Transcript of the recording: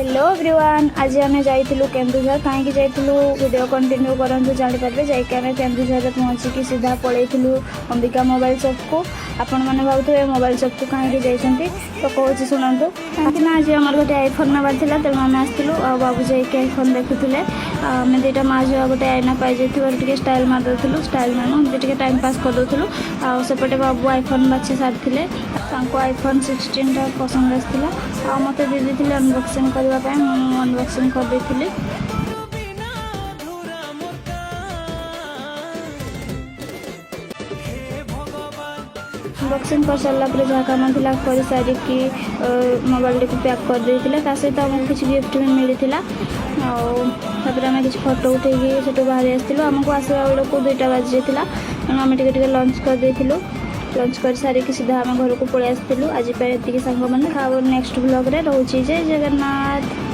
Hello everyone, आज आम जाइलु केन्दुझर कहीं जाइलु वीडियो कंटिन्यू करूँ जापारे जाकि आम केन्दुझर पहुँचिकी सीधा पलैलु अंबिका मोबाइल शॉप को। आपण मैंने भावुए मोबाइल शॉप को कहीं जाइए तो कौन शुणु कहीं आज आम गोटे आईफोन नबार था तेणु आम आसलु आ बाबू जाकि आईफोन देखुले आम दुईटा माँ झुआ गोटे आईना पाई जाइए स्टाइल मारदे स्टाइल मान टाइम पास करदे आसपटे बाबू आईफोन बाछी सारी आईफोन 16 पसंद आसाला मत दीदी थी अनबक्सिंग करने अनबक्सिंग करदे। अनबक्सिंग कर सारापर जहाँ कम था कर सारिकी मोबाइल को पैक कर देते सहित आमको किसी गिफ्ट भी मिलता आपर आम किसी फोटो उठे बाहरी आसलु आमको आसवा बेलू 2टा बाजी जाता तेणु आम टे लंच करदेलु लंच कर सारिकी सीधा आम घर को पलि आसलु आज ये सांग मैंने नेक्स्ट ब्लॉग रे रोचे जय जगन्नाथ।